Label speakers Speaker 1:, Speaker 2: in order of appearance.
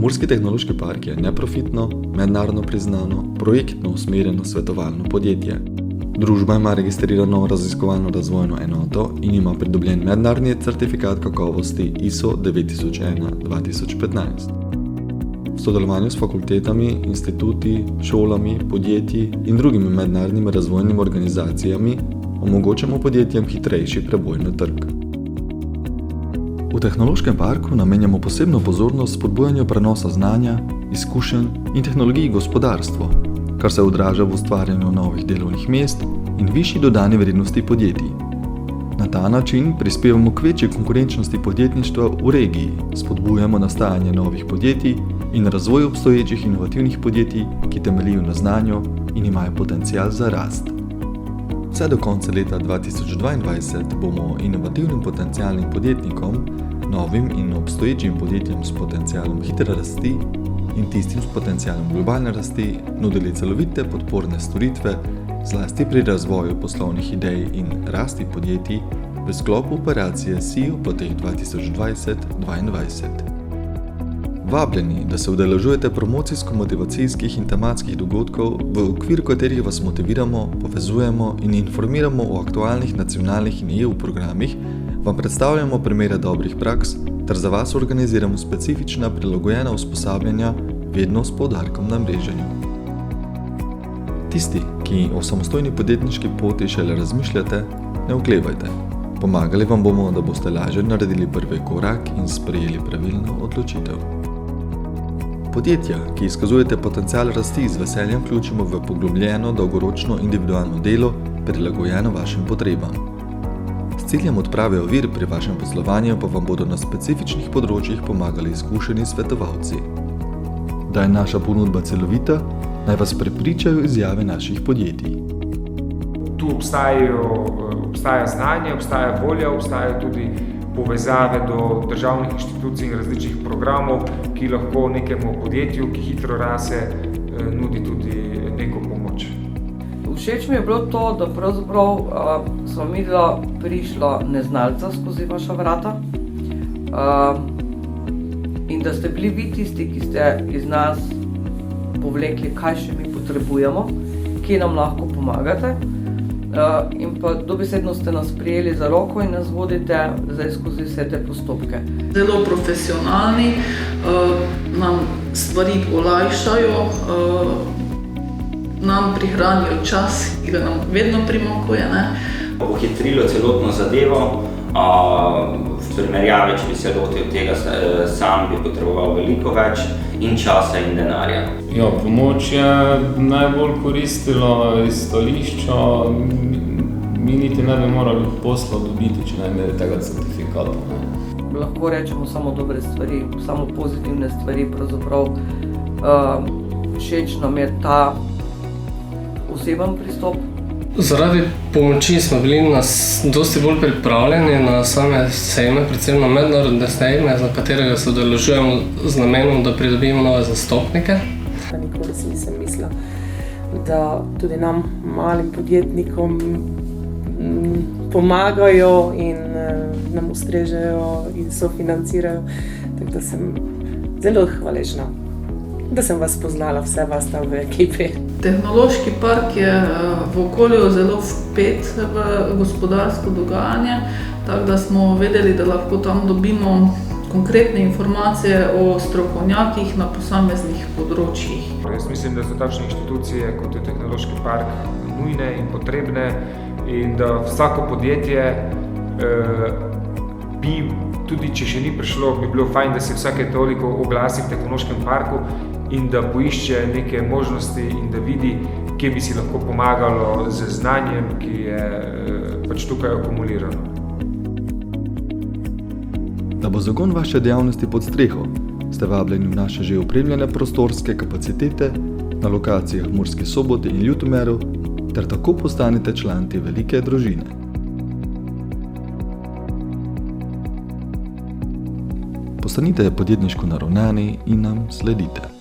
Speaker 1: Murski tehnološki park je neprofitno, mednarodno priznano, projektno usmerjeno svetovalno podjetje. Družba ima registrirano raziskovalno razvojno enoto in ima pridobljen mednarodni certifikat kakovosti ISO 9001-2015. V sodelovanju s fakultetami, instituti, šolami, podjetji in drugimi mednarodnimi razvojnimi organizacijami omogočamo podjetjem hitrejši preboj na trg. V tehnološkem parku namenjamo posebno pozornost spodbujanju prenosa znanja, izkušenj in tehnologij v gospodarstvo, kar se odraža v ustvarjanju novih delovnih mest in višji dodani vrednosti podjetij. Na ta način prispevamo k večji konkurenčnosti podjetništva v regiji, spodbujamo nastajanje novih podjetij in razvoj obstoječih inovativnih podjetij, ki temeljijo na znanju in imajo potencial za rast. Vse do konca leta 2022 bomo inovativnim potencialnim podjetnikom, novim in obstoječim podjetjem s potencialom hitre rasti in tistim s potencialom globalne rasti nudili celovite podporne storitve, zlasti pri razvoju poslovnih idej in rasti podjetij v sklopu operacije SEA v letih 2020-2022. Vabljeni, da se udeležujete promocijsko-motivacijskih in tematskih dogodkov, v okviru katerih vas motiviramo, povezujemo in informiramo o aktualnih nacionalnih in EU programih, vam predstavljamo primere dobrih praks ter za vas organiziramo specifična prilagojena usposabljanja, vedno s poudarkom na mreženju. Tisti, ki o samostojni podjetniški poti šele razmišljate, ne oklevajte. Pomagali vam bomo, da boste lažje naredili prvi korak in sprejeli pravilno odločitev. Podjetja, ki izkazujete potencial rasti, z veseljem vključimo v poglobljeno, dolgoročno individualno delo, prilagojeno vašim potrebam. S ciljem odprave ovir pri vašem poslovanju pa vam bodo na specifičnih področjih pomagali izkušeni svetovalci. Da je naša ponudba celovita, naj vas prepričajo izjave naših podjetij.
Speaker 2: Tu obstaja znanje, obstaja volja, obstajajo tudi povezave do državnih inštitucij in različnih programov, ki lahko nekemu podjetju, ki hitro rase, nudi tudi neko pomoč.
Speaker 3: Všeč mi je bilo to, da pravzaprav smo midva prišla neznalca skozi vaša vrata in da ste bili vi tisti, ki ste iz nas povlekli, kaj še mi potrebujemo, kje nam lahko pomagate. In pa dobesedno ste nas prijeli za roko in nas vodite zdaj skozi vse te postopke.
Speaker 4: Zelo profesionalni, nam stvari olajšajo, nam prihranijo čas, ki ga nam vedno primanjkuje.
Speaker 5: Pohitrilo celotno zadevo, v primerjavi, če bi se lotil tega sam, bi potreboval veliko več in časa in denarja.
Speaker 6: Ja, pomoč je najbolj koristila iz stališča. Mi niti ne bi morali posla dobiti, če ne imeli tega certifikata.
Speaker 3: Lahko rečemo samo dobre stvari, samo pozitivne stvari. Pravzaprav všeč nam je ta oseben pristop.
Speaker 7: Zaradi pomoči smo bili dosti bolj pripravljeni na same sejme, predvsem na mednarodne sejme, za katerega se udeležujemo z namenom, da pridobimo nove zastopnike.
Speaker 8: Nikoli si nisem mislila, da tudi nam, malim podjetnikom, pomagajo in nam ustrežejo in sofinancirajo. Tako da sem zelo hvaležna, da sem vas poznala, vse vas tam v ekipi.
Speaker 4: Tehnološki park je v okolju zelo vpet v gospodarsko dogajanje, tako da smo vedeli, da lahko tam dobimo konkretne informacije o strokovnjakih na posameznih področjih.
Speaker 2: Jaz mislim, da so takšne inštitucije, kot je Tehnološki park, nujne in potrebne in da vsako podjetje bi, tudi če še ni prišlo, bi bilo fajn, da se vsake toliko oglasi v Tehnološkem parku in da poišče neke možnosti in da vidi, kje bi si lahko pomagalo z znanjem, ki je pač tukaj akumulirano.
Speaker 1: Da bo zagon vaše dejavnosti pod streho, ste vabljeni v naše že opremljene prostorske kapacitete na lokacijah Murski Soboti in Ljutomeru ter tako postanete član te velike družine. Postanite podjetniško naravnani in nam sledite.